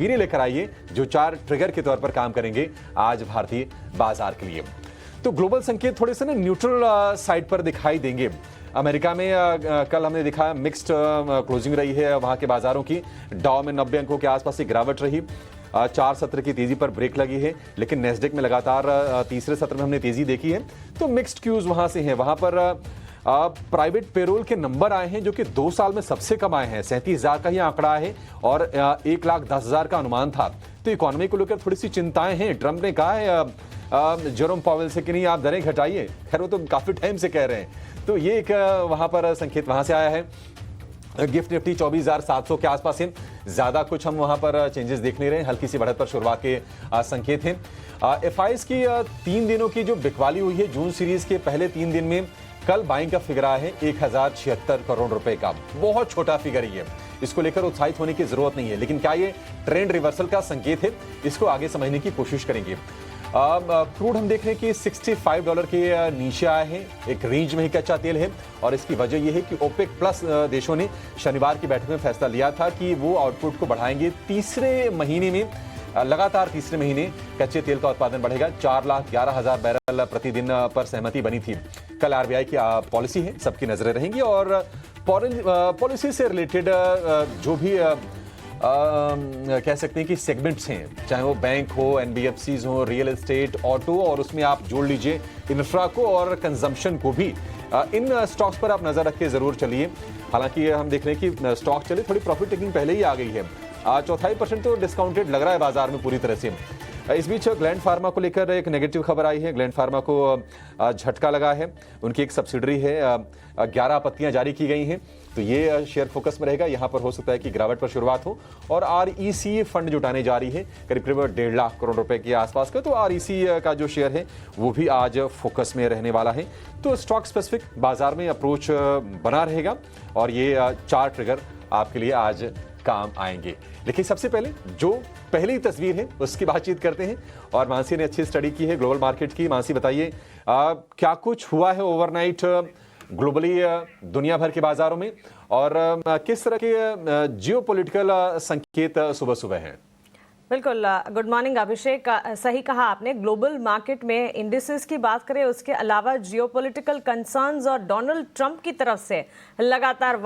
तस्वीरें लेकर आइए जो 4 ट्रिगर के तौर पर काम करेंगे आज भारतीय बाजार के लिए। तो ग्लोबल संकेत थोड़े से ना न्यूट्रल साइड पर दिखाई देंगे। अमेरिका में कल हमने दिखा मिक्स्ड क्लोजिंग रही है वहां के बाजारों की। डाउ में 90 अंकों के आसपास की गिरावट रही। 4 सत्र की तेजी पर ब्रेक लगी है, लेकिन नेस्डेक में लगातार तीसरे सत्र में हमने तेजी देखी है। तो मिक्स्ड क्यूज वहां से हैं। वहां पर प्राइवेट पेरोल के नंबर आए हैं जो कि 2 साल में सबसे कम आए हैं। 37,000 का ही आंकड़ा है और 1,10,000 का अनुमान था। तो इकोनॉमी को लेकर थोड़ी सी चिंताएं हैं। ट्रंप ने कहा है जेरोम पावेल से कि नहीं आप दरें घटाइए। खैर वो तो काफी टाइम से कह रहे हैं। तो ये एक वहां पर संकेत वहां से आया है। गिफ्ट निफ्टी 24,700 के आसपास है। ज्यादा कुछ हम वहां पर चेंजेस देख नहीं रहे। हल्की सी बढ़त पर शुरुआत के संकेत हैं। एफआईएस की 3 दिनों की जो बिकवाली हुई है जून सीरीज के पहले 3 दिन में, कल बाइंग का फिगर आया है 1076 करोड़ रुपए का। बहुत छोटा फिगर ही है, इसको लेकर उत्साहित होने की जरूरत नहीं है। लेकिन क्या ये ट्रेंड रिवर्सल का संकेत है, इसको आगे समझने की कोशिश करेंगे। क्रूड हम देख रहे हैं कि $65 के नीचे आए हैं। एक रेंज में ही कच्चा तेल है और इसकी वजह यह है कि ओपेक प्लस देशों ने शनिवार की बैठक में फैसला लिया था कि वो आउटपुट को बढ़ाएंगे। तीसरे महीने में लगातार तीसरे महीने कच्चे तेल का उत्पादन बढ़ेगा। 4,11,000 बैरल प्रतिदिन पर सहमति बनी थी। कल आरबीआई की पॉलिसी है, सबकी नजरें रहेंगी और पॉलिसी से रिलेटेड जो भी कह सकते हैं कि सेगमेंट्स हैं, चाहे वो बैंक हो, एनबीएफसीज हो, रियल एस्टेट, ऑटो, और उसमें आप जोड़ लीजिए इंफ्रा को और कंजम्पशन को भी। इन स्टॉक्स पर आप नजर रख के जरूर चलिए। हालांकि हम देख रहे हैं कि स्टॉक चले, थोड़ी प्रॉफिट टेकिंग पहले ही आ गई है। 4.5% तो डिस्काउंटेड लग रहा है बाजार में पूरी तरह से। इस बीच ग्लैंड फार्मा को लेकर एक नेगेटिव खबर आई है। ग्लैंड फार्मा को झटका लगा है। उनकी एक सब्सिडरी है, 11 आपत्तियां जारी की गई हैं। तो ये शेयर फोकस में रहेगा। यहां पर हो सकता है कि गिरावट पर शुरुआत हो। और आरईसी फंड जुटाने जा रही है करीब 1.5 लाख करोड़ रुपए के आसपास का। तो आरईसी का जो शेयर है वो भी आज फोकस में रहने वाला है। तो स्टॉक स्पेसिफिक बाजार में अप्रोच बना रहेगा और ये 4 ट्रिगर आपके लिए आज काम आएंगे। लेकिन सबसे पहले जो पहली तस्वीर है उसकी बातचीत करते हैं। और मानसी ने अच्छी स्टडी की है ग्लोबल मार्केट की। मानसी बताइए क्या कुछ हुआ है ओवरनाइट ग्लोबली दुनिया भर के बाजारों में और किस तरह के जियोपॉलिटिकल संकेत सुबह सुबह हैं? बिल्कुल, गुड मॉर्निंग अभिषेक। सही कहा आपने। ग्लोबल मार्केट में इंडिसेस की बात करें, उसके अलावा जियोपॉलिटिकल कंसर्न्स और डोनाल्ड ट्रंप की तरफ से लगातार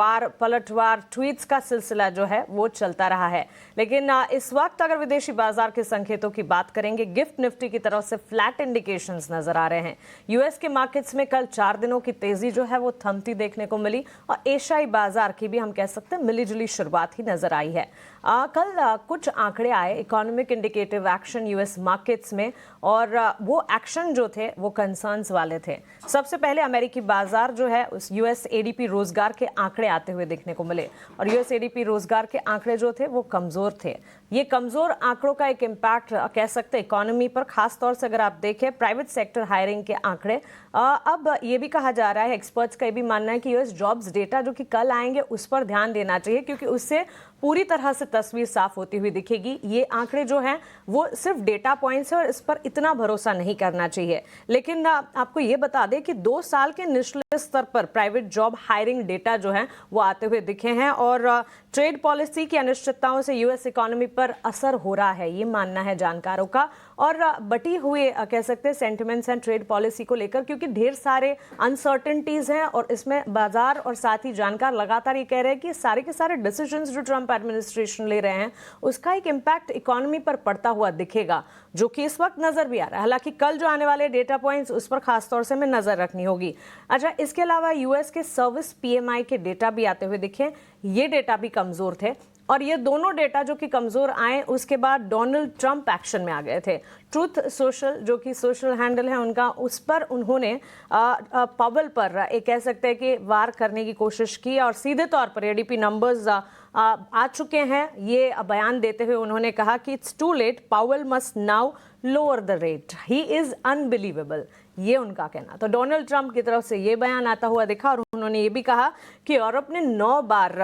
पलटवार ट्वीट्स का सिलसिला जो है वो चलता रहा है। लेकिन इस वक्त अगर विदेशी बाजार के संकेतों की बात करेंगे, गिफ्ट निफ्टी की तरफ से फ्लैट इंडिकेशंस नजर आ रहे हैं। यूएस के मार्केट्स में कल 4 दिनों की तेजी जो है वो थमती देखने को मिली और एशियाई बाजार की भी हम कह सकते हैं मिलीजुली शुरुआत ही नजर आई है। कल कुछ आंकड़े आए economic indicative action US markets में और वो एक्शन जो थे वो कंसर्न्स वाले थे। सबसे पहले अमेरिकी बाजार जो है उस यूएस एडीपी रोजगार के आंकड़े आते हुए देखने को मिले और यूएस एडीपी रोजगार के आंकड़े जो थे वो कमजोर थे। ये कमजोर आंकड़ों का एक इम्पैक्ट कह सकते हैं इकोनॉमी पर, खासतौर से अगर आप देखें प्राइवेट सेक्टर हायरिंग के आंकड़े। अब ये भी कहा जा रहा है, एक्सपर्ट्स का ये भी मानना है कि यूएस जॉब्स डेटा जो कि कल आएंगे उस पर ध्यान देना चाहिए क्योंकि उससे पूरी तरह से तस्वीर साफ होती हुई दिखेगी। ये आंकड़े जो हैं वो सिर्फ डेटा पॉइंट्स है और इस पर इतना भरोसा नहीं करना चाहिए। लेकिन आपको ये बता दें कि 2 साल के निचले स्तर पर प्राइवेट जॉब हायरिंग डेटा जो है वो आते हुए दिखे हैं और ट्रेड पॉलिसी की अनिश्चितताओं से यूएस इकोनॉमी पर असर हो रहा है, ये मानना है जानकारों का। और बटी हुए कह सकते हैं सेंटिमेंट्स हैं ट्रेड पॉलिसी को लेकर क्योंकि ढेर सारे अनसर्टेनिटीज हैं और इसमें बाजार और साथ ही जानकार लगातार ये कह रहे हैं कि सारे के सारे डिसीजंस जो ट्रंप एडमिनिस्ट्रेशन ले रहे हैं उसका एक इम्पैक्ट इकोनॉमी पर पड़ता हुआ दिखेगा, जो कि इस वक्त नजर भी आ रहा है। हालांकि कल जो आने वाले डेटा पॉइंट्स उस पर खासतौर से हमें नजर रखनी होगी। अच्छा, इसके अलावा यूएस के सर्विस पीएमआई के डेटा भी आते हुए दिखे, ये डेटा भी कमजोर थे और ये दोनों डेटा जो कि कमजोर आए उसके बाद डोनाल्ड ट्रंप एक्शन में आ गए थे। ट्रूथ सोशल जो कि सोशल हैंडल है उनका, उस पर उन्होंने पावेल पर एक कह सकते हैं कि वार करने की कोशिश की और सीधे तौर पर एडीपी नंबर्स आ चुके हैं। ये बयान देते हुए उन्होंने कहा कि it's too late, Powell must now lower the rate, he is unbelievable, ये उनका कहना। तो डोनाल्ड ट्रंप की तरफ से ये बयान आता हुआ दिखा और उन्होंने ये भी कहा कि यूरोप ने 9 बार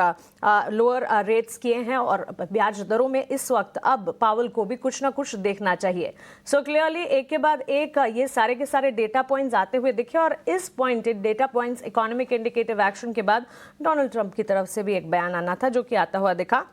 लोअर रेट्स किए हैं और ब्याज दरों में इस वक्त अब पावेल को भी कुछ ना कुछ देखना चाहिए। सो क्लियरली एक के बाद एक ये सारे के सारे डेटा पॉइंट्स आते हुए दिखे और इस pointed data points economic indicative action के बाद डोनाल्ड ट्रंप की तरफ से भी एक बयान आना था जो कि आता हुआ दिखा।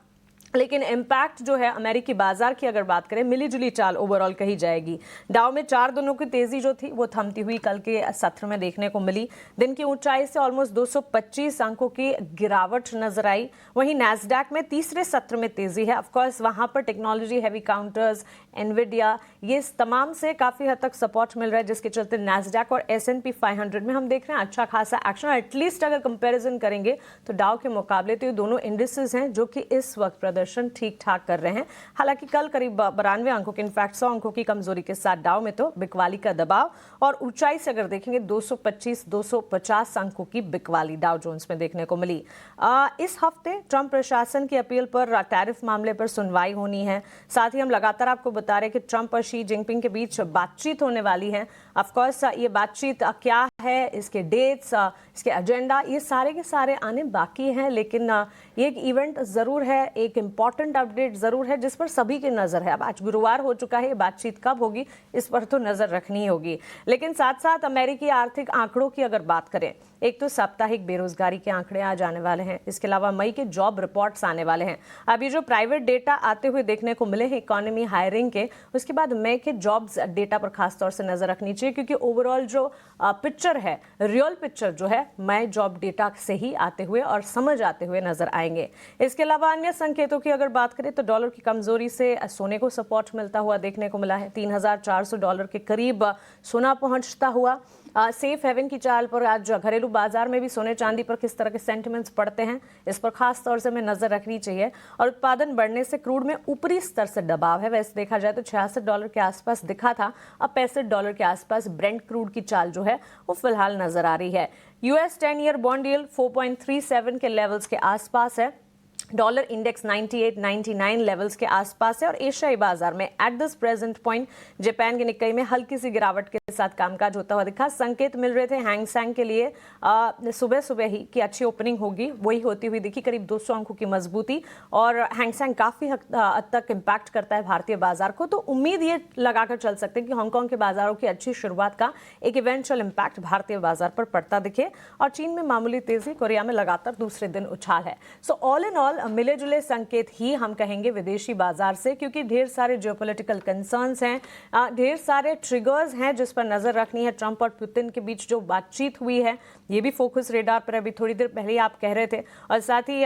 लेकिन इम्पैक्ट जो है अमेरिकी बाजार की अगर बात करें, मिली जुली चाल ओवरऑल कही जाएगी। डाउ में 4 दिनों की तेजी जो थी वो थमती हुई कल के सत्र में देखने को मिली। दिन की ऊंचाई से ऑलमोस्ट 225 अंकों की गिरावट नजर आई। वहीं नैस्डैक में तीसरे सत्र में तेजी है। ऑफकोर्स वहां पर टेक्नोलॉजी, हैवी काउंटर्स, एनविडिया, ये तमाम से काफी हद तक सपोर्ट मिल रहा है, जिसके चलते नैस्डैक और S&P 500 में हम देख रहे हैं अच्छा खासा एक्शन। एटलीस्ट अगर कंपेरिजन करेंगे तो डाउ के मुकाबले तो ये दोनों इंडिसेस हैं जो कि इस वक्त प्रदर्शन ठीक ठाक कर रहे हैं। हालांकि कल करीब 92 अंकों की, इनफैक्ट 100 अंकों की कमजोरी के साथ डाउ में तो बिकवाली का दबाव, और ऊंचाई से अगर देखेंगे 225-250 अंकों की बिकवाली डाउ जोन्स में देखने को मिली। इस हफ्ते ट्रंप प्रशासन की अपील पर टैरिफ मामले पर सुनवाई होनी है। साथ ही हम लगातार आपको बता रहे हैं कि ट्रंप और शी जिनपिंग के बीच बातचीत होने वाली है। ऑफकोर्स ये बातचीत क्या है, इसके डेट्स, इसके एजेंडा, ये सारे के सारे आने बाकी हैं, लेकिन ये एक इवेंट जरूर है, एक इंपॉर्टेंट अपडेट जरूर है जिस पर सभी की नजर है। अब आज गुरुवार हो चुका है, ये बातचीत कब होगी इस पर तो नजर रखनी होगी। लेकिन साथ साथ अमेरिकी आर्थिक आंकड़ों की अगर बात करें, एक तो साप्ताहिक बेरोजगारी के आंकड़े आ जाने वाले हैं, इसके अलावा मई के जॉब रिपोर्ट्स आने वाले हैं। अभी जो प्राइवेट डेटा आते हुए देखने को मिले हैं इकोनॉमी हायरिंग के, उसके बाद मई के जॉब्स डेटा पर खासतौर से नजर रखनी चाहिए, क्योंकि ओवरऑल जो पिक्चर है, रियल पिक्चर जो है, मई जॉब डेटा से ही आते हुए और समझ आते हुए नजर आएंगे। इसके अलावा अन्य संकेतों की अगर बात करें तो डॉलर की कमजोरी से सोने को सपोर्ट मिलता हुआ देखने को मिला है। $3,400 के करीब सोना पहुंचता हुआ। सेफ हेवन की चाल पर आज घरेलू बाजार में भी सोने चांदी पर किस तरह के सेंटिमेंट्स पड़ते हैं, इस पर खास तौर से हमें नजर रखनी चाहिए। और उत्पादन बढ़ने से क्रूड में ऊपरी स्तर से दबाव है। वैसे देखा जाए तो $66 के आसपास दिखा था, अब $65 के आसपास ब्रेंट क्रूड की चाल जो है वो फिलहाल नजर आ रही है। US 10 ईयर बॉन्ड यील्ड 4.37 के लेवल्स के आसपास है। डॉलर इंडेक्स 98-99 लेवल्स के आसपास है। और एशियाई बाजार में at this present point Japan के निक्केई में हल्की सी गिरावट के साथ कामकाज होता हुआ दिखा। संकेत मिल रहे थे हैंगसेंग के लिए सुबह सुबह ही कि अच्छी ओपनिंग होगी, वही होती हुई दिखी, करीब 200 अंकों की मजबूती। और हैंगसेंग काफी हद तक इम्पैक्ट करता है भारतीय बाजार को, तो उम्मीद ये लगाकर चल सकते हैं कि हांगकांग के बाजारों की अच्छी शुरुआत का एक इवेंचुअल इम्पैक्ट भारतीय बाजार पर पड़ता दिखे। और चीन में मामूली तेजी, कोरिया में लगातार दूसरे दिन उछाल है। सो ऑल इन ऑल मिले जुले संकेत ही हम कहेंगे विदेशी बाजार से, क्योंकि ढेर सारे जियोपॉलिटिकल कंसर्न्स हैं, ढेर सारे ट्रिगर्स हैं जिस पर नजर रखनी है। ट्रंप और पुतिन के बीच जो बातचीत हुई है ये भी फोकस रेडार पर अभी थोड़ी देर पहले ही आप कह रहे थे। और साथ ही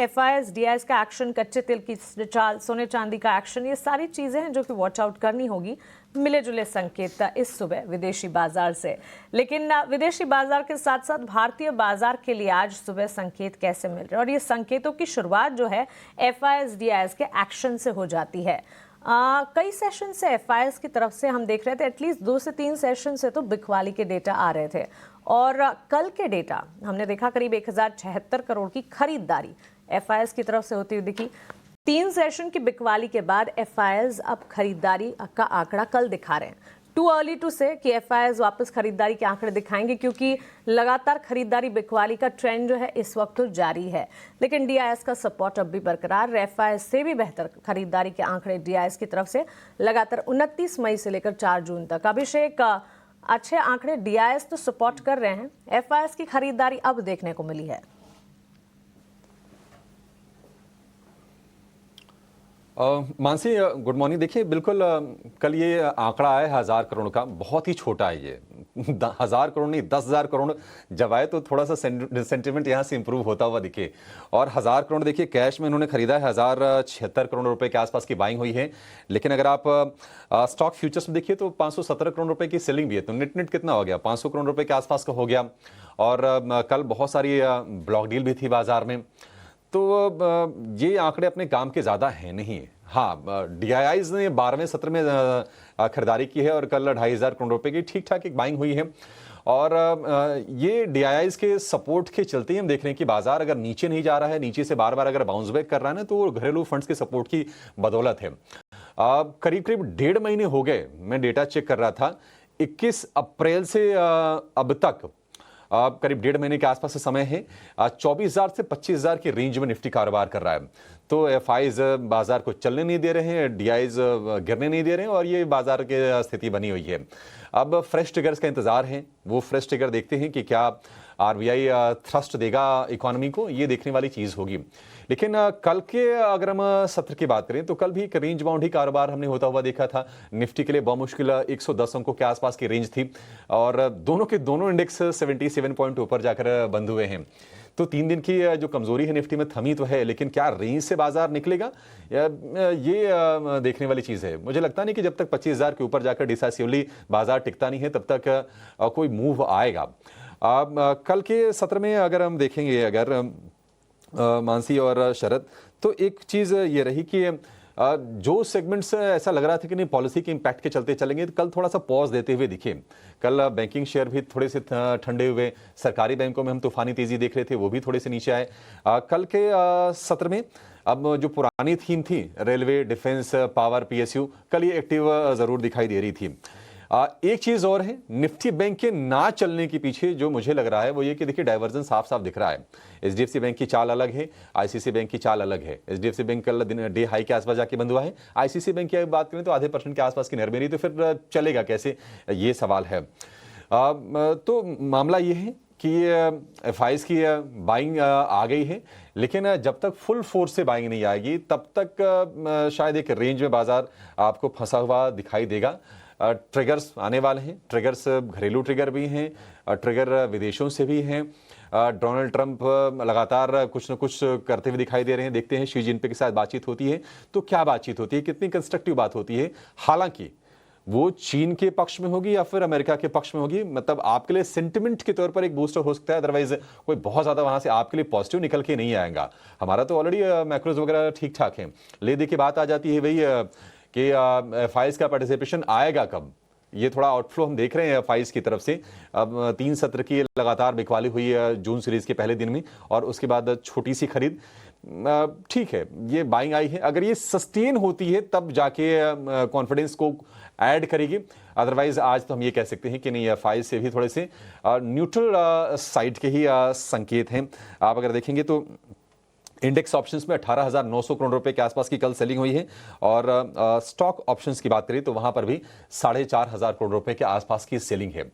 FIS DIS का एक्शन, कच्चे तेल की चाल, सोने चांदी का एक्शन, ये सारी चीजें हैं जो कि वॉच आउट करनी होगी। मिले जुले संकेत इस सुबह विदेशी बाजार से। लेकिन विदेशी बाजार के साथ साथ भारतीय बाजार के लिए आज सुबह संकेत कैसे मिल रहे हैं, और ये संकेतों की शुरुआत जो है FIS DIS के एक्शन से हो जाती है। कई सेशन से FIS की तरफ से हम देख रहे थे, एटलीस्ट 2 से 3 सेशन से तो बिकवाली के डेटा आ रहे थे। और कल के डेटा हमने देखा करीब 1076 करोड़ की खरीदारी FIS की तरफ से होती हुई दिखी। 3 सेशन की बिकवाली के बाद FIS अब खरीदारी का आंकड़ा कल दिखा रहे हैं। टू अर्ली टू से कि FIS वापस खरीदारी के आंकड़े दिखाएंगे, क्योंकि लगातार खरीदारी बिकवाली का ट्रेंड जो है इस वक्त तो जारी है। लेकिन DIS का सपोर्ट अब भी बरकरार, FIS से भी बेहतर खरीदारी के आंकड़े DIS की तरफ से लगातार 29 मई से लेकर 4 जून तक। अभिषेक, अच्छे आंकड़े DIS तो सपोर्ट कर रहे हैं, FIS की खरीदारी अब देखने को मिली है। Mansi, good morning. देखिए बिल्कुल कल ये आंकड़ा आया 1000 करोड़ का, बहुत ही छोटा है ये। 1000 करोड़ नहीं, 10,000 करोड़ जब आए तो थोड़ा सा सेंटिमेंट यहाँ से इंप्रूव होता हुआ दिखे। और 1000 करोड़ देखिए कैश में इन्होंने खरीदा है, 1076 करोड़ रुपए के आसपास की बाइंग हुई है। लेकिन अगर आप स्टॉक फ्यूचर्स में देखिए तो 517 करोड़ रुपए की सेलिंग भी है, तो नेट कितना हो गया, 500 करोड़ रुपए के आसपास का हो गया। और कल बहुत सारी ब्लॉक डील भी थी बाजार में, तो ये आंकड़े अपने काम के ज़्यादा हैं नहीं। हाँ, DIIs ने 12वें सत्र में खरीदारी की है और कल 2,500 करोड़ रुपए की ठीक ठाक एक बाइंग हुई है। और ये DIIs के सपोर्ट के चलते ही हम देख रहे हैं कि बाजार अगर नीचे नहीं जा रहा है, नीचे से बार बार अगर बाउंस बैक कर रहा है ना, तो घरेलू फंड्स के सपोर्ट की बदौलत है। करीब 1.5 महीने हो गए, मैं डेटा चेक कर रहा था, 21 अप्रैल से अब तक करीब 1.5 महीने के आसपास से समय है, 24,000 से 25,000 की रेंज में निफ्टी कारोबार कर रहा है। तो एफआईज बाजार को चलने नहीं दे रहे हैं, डीआईज गिरने नहीं दे रहे हैं और ये बाजार की स्थिति बनी हुई है। अब फ्रेश ट्रिगर्स का इंतजार है, वो फ्रेश ट्रिगर देखते हैं कि क्या आरबीआई थ्रस्ट देगा इकोनॉमी को, ये देखने वाली चीज होगी। लेकिन कल के अगर हम सत्र की बात करें तो कल भी एक रेंज बाउंड ही कारोबार हमने होता हुआ देखा था। निफ्टी के लिए बहुमुश्किल 110 अंकों के आसपास की रेंज थी और दोनों के दोनों इंडेक्स 77 पॉइंट ऊपर जाकर बंद हुए हैं। तो 3 दिन की जो कमजोरी है निफ्टी में थमी तो है, लेकिन क्या रेंज से बाजार निकलेगा ये देखने वाली चीज है। मुझे लगता नहीं कि जब तक 25,000 के ऊपर जाकर डिसाइसिवली बाजार टिकता नहीं है तब तक कोई मूव आएगा। कल के सत्र में अगर हम देखेंगे, अगर मानसी और शरद, तो एक चीज ये रही कि जो सेगमेंट्स ऐसा लग रहा था कि नहीं पॉलिसी के इंपैक्ट के चलते चलेंगे, तो कल थोड़ा सा पॉज देते हुए दिखे। कल बैंकिंग शेयर भी थोड़े से ठंडे हुए, सरकारी बैंकों में हम तूफानी तेजी देख रहे थे, वो भी थोड़े से नीचे आए। कल के सत्र में अब जो पुरानी थीम थी रेलवे, डिफेंस, पावर, पीएसयू, कल ये एक्टिव जरूर दिखाई दे रही थी। एक चीज और है, निफ्टी बैंक के ना चलने के पीछे जो मुझे लग रहा है वो ये कि देखिए डाइवर्जन साफ साफ दिख रहा है। एचडीएफसी बैंक की चाल अलग है, आईसीसी बैंक की चाल अलग है। एचडीएफसी बैंक कल दिन डे हाई के आसपास जाके बंद हुआ है, आईसीसी बैंक की बात करें तो आधे % के आसपास की नरमी रही, तो फिर चलेगा कैसे, ये सवाल है। तो मामला ये है कि एफआईज की बाइंग आ गई है, लेकिन जब तक फुल फोर्स से बाइंग नहीं आएगी तब तक शायद एक रेंज में बाजार आपको फंसा हुआ दिखाई देगा। ट्रिगर्स आने वाले हैं, ट्रिगर्स घरेलू ट्रिगर भी हैं, ट्रिगर विदेशों से भी हैं। डोनाल्ड ट्रंप लगातार कुछ न कुछ करते हुए दिखाई दे रहे हैं। देखते हैं शी जिनपिंग के साथ बातचीत होती है तो क्या बातचीत होती है, कितनी कंस्ट्रक्टिव बात होती है। हालांकि वो चीन के पक्ष में होगी या फिर अमेरिका के पक्ष में होगी, मतलब आपके लिए सेंटिमेंट के तौर पर एक बूस्टर हो सकता है, अदरवाइज कोई बहुत ज्यादा वहां से आपके लिए पॉजिटिव निकल के नहीं आएगा। हमारा तो ऑलरेडी मैक्रोज वगैरह ठीक ठाक है। ले दे की बात आ जाती है वही कि एफआईज का पार्टिसिपेशन आएगा कब, ये थोड़ा आउटफ्लो हम देख रहे हैं एफआईज की तरफ से। अब 3 सत्र की लगातार बिकवाली हुई है जून सीरीज के पहले दिन में, और उसके बाद छोटी सी खरीद, ठीक है, ये बाइंग आई है। अगर ये सस्टेन होती है तब जाके कॉन्फिडेंस को ऐड करेगी, अदरवाइज आज तो हम ये कह सकते हैं कि नहीं, एफआईज से भी थोड़े से न्यूट्रल साइड के ही संकेत हैं। आप अगर देखेंगे तो इंडेक्स ऑप्शंस में 18,900 करोड़ रुपए के आसपास की कल सेलिंग हुई है, और स्टॉक ऑप्शंस की बात करें तो वहां पर भी 4,500 करोड़ रुपए के आसपास की सेलिंग है।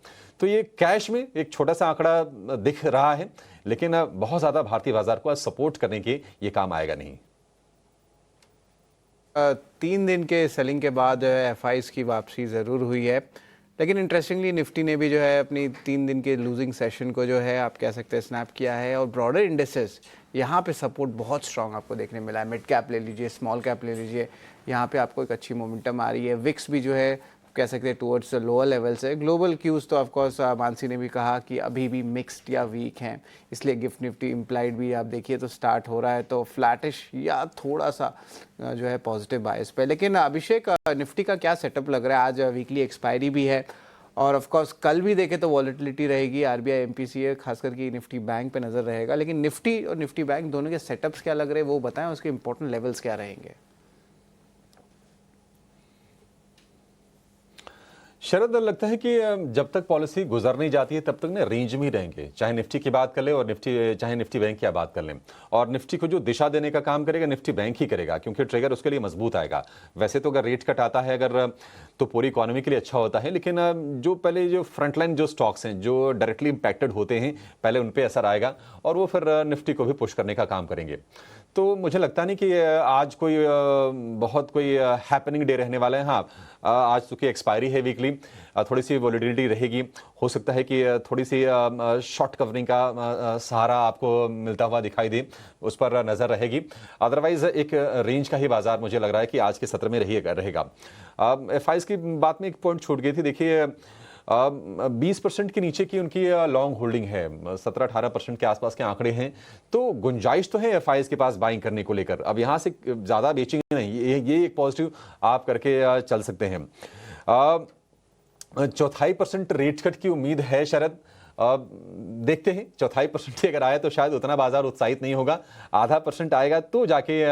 तो ये कैश में एक छोटा सा आंकड़ा दिख रहा है, लेकिन बहुत ज्यादा भारतीय बाजार को सपोर्ट करने के ये काम आएगा नहीं। 3 दिन के सेलिंग के बाद एफआईज की वापसी ज़रूर हुई है, लेकिन इंटरेस्टिंगली निफ्टी ने भी जो है अपनी 3 दिन के लूजिंग सेशन को जो है आप कह सकते हैं स्नैप किया है, और ब्रॉडर इंडेसेस यहाँ पे सपोर्ट बहुत स्ट्रांग आपको देखने मिला है। मिड कैप ले लीजिए, स्मॉल कैप ले लीजिए, यहाँ पे आपको एक अच्छी मोमेंटम आ रही है। विक्स भी जो है कह सकते हैं टुवर्ड्स लोअर लेवल से। ग्लोबल क्यूज तो ऑफकोर्स मानसी ने भी कहा कि अभी भी मिक्स्ड या वीक हैं, इसलिए गिफ्ट निफ्टी इम्प्लाइड भी आप देखिए तो स्टार्ट हो रहा है तो फ्लैटिश या थोड़ा सा जो है पॉजिटिव बायस पे। लेकिन अभिषेक, निफ्टी का क्या सेटअप लग रहा है? आज वीकली एक्सपायरी भी है, और ऑफ कोर्स कल भी देखें तो वॉलेटिलिटी रहेगी, आरबीआई एमपीसीए खास करके निफ्टी बैंक पे नज़र रहेगा, लेकिन निफ्टी और निफ्टी बैंक दोनों के सेटअप्स क्या लग रहे हैं वो बताएं, उसके इंपॉर्टेंट लेवल्स क्या रहेंगे? शरद, लगता है कि जब तक पॉलिसी गुजर नहीं जाती है तब तक ना रेंज में ही रहेंगे, चाहे निफ्टी की बात कर ले और चाहे निफ्टी बैंक की बात कर लें। और निफ्टी को जो दिशा देने का काम करेगा निफ्टी बैंक ही करेगा, क्योंकि ट्रिगर उसके लिए मजबूत आएगा। वैसे तो अगर रेट कट आता है अगर तो पूरी इकोनॉमी के लिए अच्छा होता है, लेकिन जो पहले जो फ्रंटलाइन जो स्टॉक्स हैं जो डायरेक्टली इंपैक्टेड होते हैं पहले उन पर असर आएगा, और वो फिर निफ्टी को भी पुश करने का काम करेंगे। तो मुझे लगता नहीं कि आज कोई बहुत कोई हैपनिंग डे रहने वाला है। हाँ, आज चूंकि एक्सपायरी है वीकली, थोड़ी सी वॉलिटिलिटी रहेगी, हो सकता है कि थोड़ी सी शॉर्ट कवरिंग का सहारा आपको मिलता हुआ दिखाई दे, उस पर नजर रहेगी। अदरवाइज एक रेंज का ही बाजार मुझे लग रहा है कि आज के सत्र में रहेगा। एफआईज की बात में एक पॉइंट छूट गई थी, देखिए 20% के नीचे की उनकी लॉन्ग होल्डिंग है, 17-18% के आसपास के आंकड़े हैं, तो गुंजाइश तो है एफआईज के पास बाइंग करने को लेकर। अब यहां से ज्यादा बेचेंगे नहीं, ये एक पॉजिटिव आप करके चल सकते हैं। 4.5% रेट कट की उम्मीद है शरद, देखते हैं 4.5% अगर आया तो शायद उतना बाजार उत्साहित नहीं होगा, 0.5% आएगा तो जाके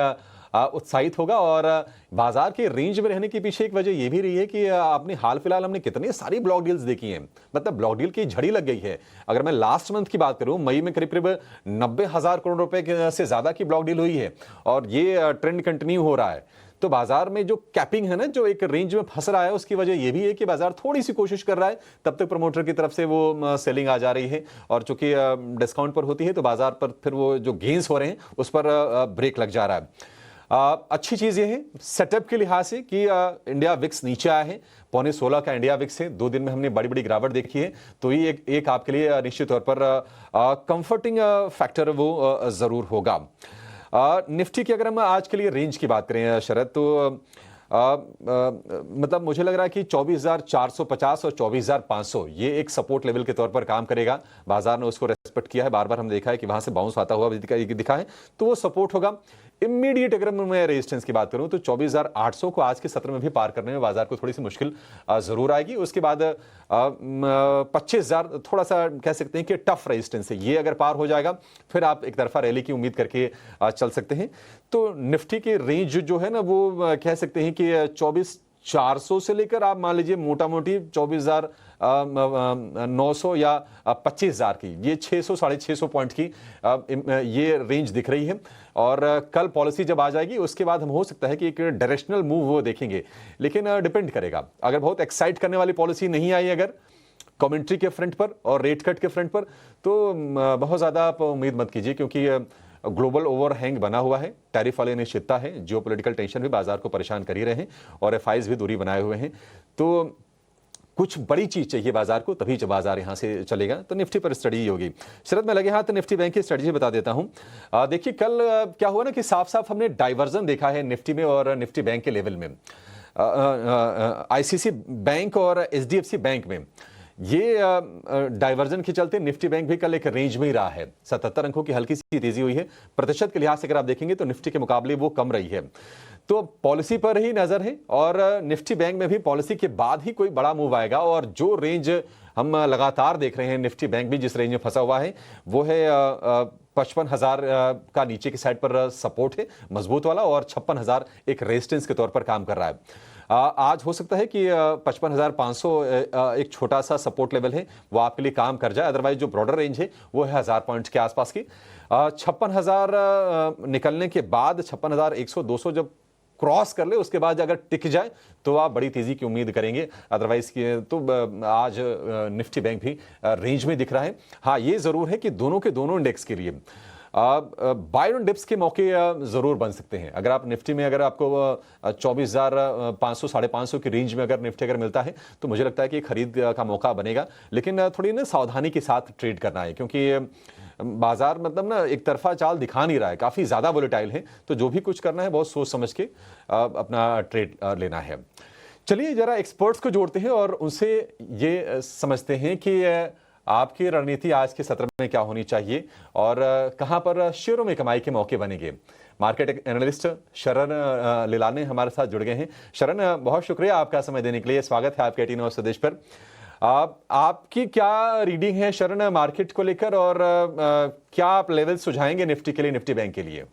उत्साहित होगा। और बाजार के रेंज में रहने के पीछे एक वजह यह भी रही है कि आपने हाल फिलहाल हमने कितनी सारी ब्लॉक डील्स देखी हैं, मतलब ब्लॉक डील की झड़ी लग गई है। अगर मैं लास्ट मंथ की बात करूं, मई में करीब करीब 90,000 करोड़ रुपए से ज्यादा की ब्लॉक डील हुई है और ये ट्रेंड कंटिन्यू हो रहा है। तो बाजार में जो कैपिंग है ना, जो एक रेंज में फंस रहा है, उसकी वजह यह भी है कि बाजार थोड़ी सी कोशिश कर रहा है, तब तक प्रमोटर की तरफ से वो सेलिंग आ जा रही है और चूंकि डिस्काउंट पर होती है तो बाजार पर फिर वो जो गेन्स हो रहे हैं उस पर ब्रेक लग जा रहा है। अच्छी चीज ये है सेटअप के लिहाज से कि इंडिया विक्स नीचे आया है, 15.5 का इंडिया विक्स है, 2 दिन में हमने बड़ी बड़ी गिरावट देखी है, तो ये एक आपके लिए निश्चित तौर पर कंफर्टिंग फैक्टर वो जरूर होगा। निफ्टी की अगर हम आज के लिए रेंज की बात करें शरद, तो मतलब मुझे लग रहा है कि 24,450 और 24,500 ये एक सपोर्ट लेवल के तौर पर काम करेगा। बाजार ने उसको रेस्पेक्ट किया है, बार बार हमने देखा है कि वहां से बाउंस आता हुआ दिखा है, तो वो सपोर्ट होगा। इमीडिएट अगर मैं रेजिस्टेंस की बात करूं तो 24,800 को आज के सत्र में भी पार करने में बाजार को थोड़ी सी मुश्किल जरूर आएगी। उसके बाद 25,000 थोड़ा सा कह सकते हैं कि टफ रेजिस्टेंस है, ये अगर पार हो जाएगा फिर आप एक तरफा रैली की उम्मीद करके चल सकते हैं। तो निफ्टी की रेंज जो है ना वो कह सकते हैं कि 24,400 से लेकर आप मान लीजिए मोटा मोटी 24,900 या 25,000 की, ये 600 650 पॉइंट की ये रेंज दिख रही है। और कल पॉलिसी जब आ जाएगी उसके बाद हम हो सकता है कि एक डायरेक्शनल मूव वो देखेंगे, लेकिन डिपेंड करेगा। अगर बहुत एक्साइट करने वाली पॉलिसी नहीं आई अगर कमेंट्री के फ्रंट पर और रेट कट के फ्रंट पर, तो बहुत ज्यादा आप उम्मीद मत कीजिए, क्योंकि ग्लोबल ओवरहैंग बना हुआ है, टैरिफ वाली अनिश्चितता है, जियोपॉलिटिकल टेंशन भी बाजार को परेशान कर ही रहे हैं और एफआईज भी दूरी बनाए हुए हैं। तो कुछ बड़ी चीज चाहिए बाजार को, तभी जब बाजार यहां से चलेगा। तो निफ्टी पर स्टडी होगी। शरद में लगे हाथ तो निफ्टी बैंक की स्ट्रेटजी बता देता हूं। देखिए कल क्या हुआ ना कि साफ साफ हमने डाइवर्जन देखा है निफ्टी में और निफ्टी बैंक के लेवल में। आईसीसी बैंक और एचडीएफसी बैंक में ये डाइवर्जन के चलते निफ्टी बैंक भी कल एक रेंज में ही रहा है। 77 अंकों की हल्की सी तेजी हुई है। प्रतिशत के लिहाज से अगर आप देखेंगे तो निफ्टी के मुकाबले वो कम रही है। तो पॉलिसी पर ही नजर है और निफ्टी बैंक में भी पॉलिसी के बाद ही कोई बड़ा मूव आएगा। और जो रेंज हम लगातार देख रहे हैं, निफ्टी बैंक भी जिस रेंज में फंसा हुआ है वो है 55,000 का नीचे की साइड पर सपोर्ट है मजबूत वाला, और 56,000 एक रेजिस्टेंस के तौर पर काम कर रहा है। आज हो सकता है कि 55,500 एक छोटा सा सपोर्ट लेवल है, वो आपके लिए काम कर जाए। अदरवाइज जो ब्रॉडर रेंज है वो है 1000 पॉइंट्स के आसपास की। 56,000 निकलने के बाद 56,100-200 जब क्रॉस कर ले उसके बाद अगर टिक जाए तो आप बड़ी तेजी की उम्मीद करेंगे। अदरवाइज तो आज निफ्टी बैंक भी रेंज में दिख रहा है। हाँ, ये जरूर है कि दोनों के दोनों इंडेक्स के लिए बाय ऑन डिप्स के मौके जरूर बन सकते हैं। अगर आप निफ्टी में अगर आपको 24,500 550 की रेंज में अगर निफ्टी अगर मिलता है तो मुझे लगता है कि खरीद का मौका बनेगा, लेकिन थोड़ी ना सावधानी के साथ ट्रेड करना है, क्योंकि बाजार मतलब ना एक तरफा चाल दिखा नहीं रहा है, काफी ज्यादा वोलेटाइल है। तो जो भी कुछ करना है बहुत सोच समझ के अपना ट्रेड लेना है। चलिए जरा एक्सपर्ट्स को जोड़ते हैं और उनसे ये समझते हैं कि आपकी रणनीति आज के सत्र में क्या होनी चाहिए और कहां पर शेयरों में कमाई के मौके बनेंगे। मार्केट एनालिस्ट शरण लिलाने हमारे साथ जुड़ गए हैं। शरण, बहुत शुक्रिया आपका समय देने के लिए। स्वागत है आपके 18 आवर्स संदेश पर। आपकी क्या रीडिंग है शरण मार्केट को लेकर, और क्या आप लेवल सुझाएंगे निफ्टी के लिए, निफ्टी बैंक के लिए?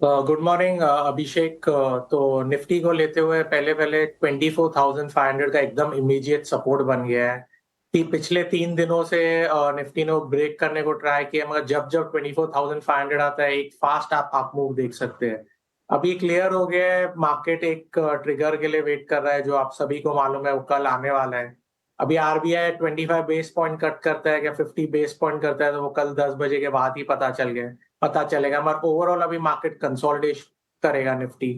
गुड मॉर्निंग अभिषेक। तो निफ्टी को लेते हुए पहले 24,500 का एकदम इमीडिएट सपोर्ट बन गया है। पिछले 3 दिनों से निफ्टी ने ब्रेक करने को ट्राई किया, मगर जब 24,500 आता है एक फास्ट आप अप मूव देख सकते हैं। अभी क्लियर हो गया है, मार्केट एक ट्रिगर के लिए वेट कर रहा है, जो आप सभी को मालूम है वो कल आने वाला है। अभी आरबीआई 25 बेस पॉइंट कट करता है क्या 50 बेस पॉइंट करता है, तो वो कल 10 बजे के बाद ही पता चलेगा। मगर ओवरऑल अभी मार्केट कंसोलिडेट करेगा निफ्टी।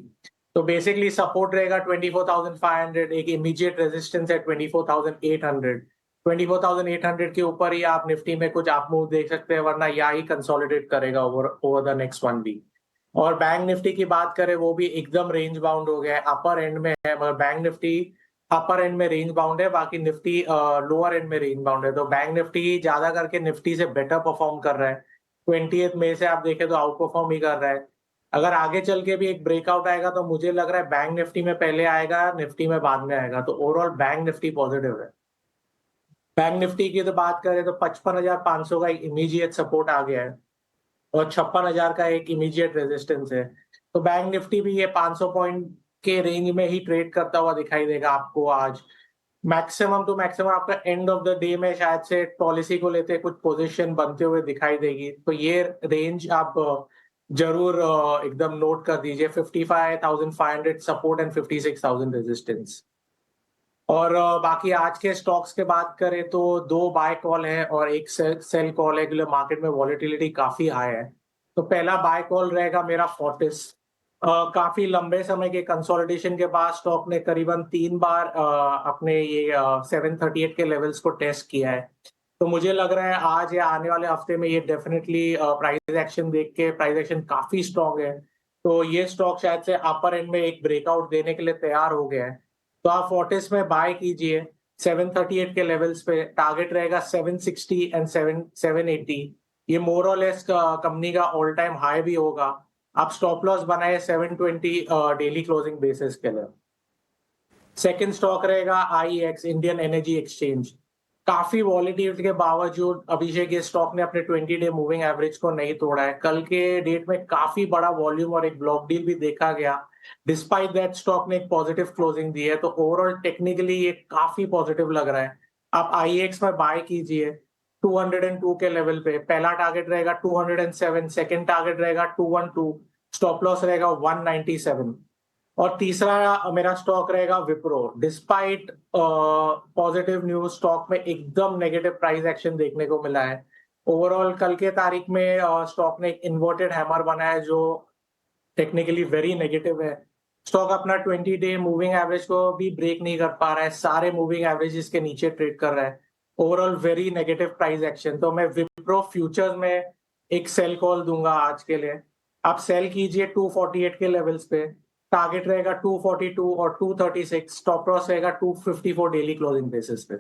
तो बेसिकली सपोर्ट रहेगा 24,500, एक इमीडिएट रेजिस्टेंस है 24,800। 24,800 के ऊपर ही आप निफ्टी में कुछ आप मूव देख सकते हैं, वरना या ही कंसोलिडेट करेगा ओवर द नेक्स्ट 1 वीक। और बैंक निफ्टी की बात करें, वो भी एकदम रेंज बाउंड हो गया है, अपर एंड में है, मगर बैंक निफ्टी अपर एंड में रेंज बाउंड है, बाकी निफ्टी लोअर एंड में रेंज बाउंड है। तो बैंक निफ्टी ज्यादा करके निफ्टी से बेटर परफॉर्म कर रहा है। 20 मई से आप देखें तो आउट परफॉर्म ही कर रहा है। अगर आगे चल के भी एक ब्रेकआउट आएगा तो मुझे लग रहा है बैंक निफ्टी में पहले आएगा, निफ्टी में बाद में आएगा। तो ओवरऑल बैंक निफ्टी पॉजिटिव है। बैंक निफ्टी की तो बात करें तो 55,500 का इमीडिएट सपोर्ट आ गया है, और 56,000 का एक इमीडिएट रेजिस्टेंस है। तो बैंक निफ्टी भी ये 500 पॉइंट के रेंज में ही ट्रेड करता हुआ दिखाई देगा आपको आज। मैक्सिमम टू मैक्सिमम आपका एंड ऑफ द डे में शायद से पॉलिसी को लेते कुछ पोजीशन बनते हुए दिखाई देगी। तो ये रेंज आप जरूर एकदम नोट कर दीजिए, 55,500 सपोर्ट एंड 56,000 रेजिस्टेंस। और बाकी आज के स्टॉक्स के बात करें तो 2 बाय कॉल है और एक सेल कॉल है, क्योंकि मार्केट में वॉलेटिलिटी काफी हाई है। तो पहला बाय कॉल रहेगा मेरा फोर्टिस। काफी लंबे समय के कंसोलिडेशन के बाद स्टॉक ने करीबन 3 बार अपने ये 738 के लेवल्स को टेस्ट किया है। तो मुझे लग रहा है आज या आने वाले हफ्ते में ये डेफिनेटली प्राइस एक्शन देख के, प्राइस एक्शन काफी स्ट्रॉन्ग है, तो ये स्टॉक शायद से अपर एंड में एक ब्रेकआउट देने के लिए तैयार हो गया है। तो आप फोर्टिस में बाय कीजिए 738 के लेवल्स पे। टारगेट रहेगा 760 एंड 780। ये मोर और लेस कंपनी का ऑल टाइम हाई भी होगा। आप स्टॉप लॉस बनाए 720 डेली क्लोजिंग बेसिस के लिए। सेकंड स्टॉक रहेगा IEX, इंडियन एनर्जी एक्सचेंज। काफी वॉलिटिलिटी के बावजूद अभिषेक ये स्टॉक ने अपने 20 डे मूविंग एवरेज को नहीं तोड़ा है। कल के डेट में काफी बड़ा वॉल्यूम और एक ब्लॉक डील भी देखा गया। डिस्पाइट दैट स्टॉक ने एक पॉजिटिव क्लोजिंग दी है, तो ओवरऑल टेक्निकली ये काफी पॉजिटिव लग रहा है। आप IEX में बाय कीजिए 202 के लेवल पे। पहला टारगेट रहेगा 207, सेकंड टारगेट रहेगा 212, स्टॉप लॉस रहेगा 197। और तीसरा मेरा स्टॉक रहेगा Wipro. Despite positive news, stock में एकदम नेगेटिव प्राइस एक्शन देखने को मिला है। ओवरऑल कल के तारीख में स्टॉक ने एक इन्वर्टेड हैमर बनाया है जो टेक्निकली वेरी नेगेटिव है। स्टॉक अपना 20 डे मूविंग एवरेज को भी ब्रेक नहीं कर पा रहा है, सारे मूविंग एवरेजेस के नीचे ट्रेड कर रहा है। Overall very negative price action. तो मैं विप्रो फ्यूचर्स में एक सेल कॉल दूंगा आज के लिए। आप सेल कीजिए 248 के लेवल्स पे। टारगेट रहेगा 242 और 236, स्टॉप लॉस रहेगा 254 डेली क्लोजिंग बेसिस पे।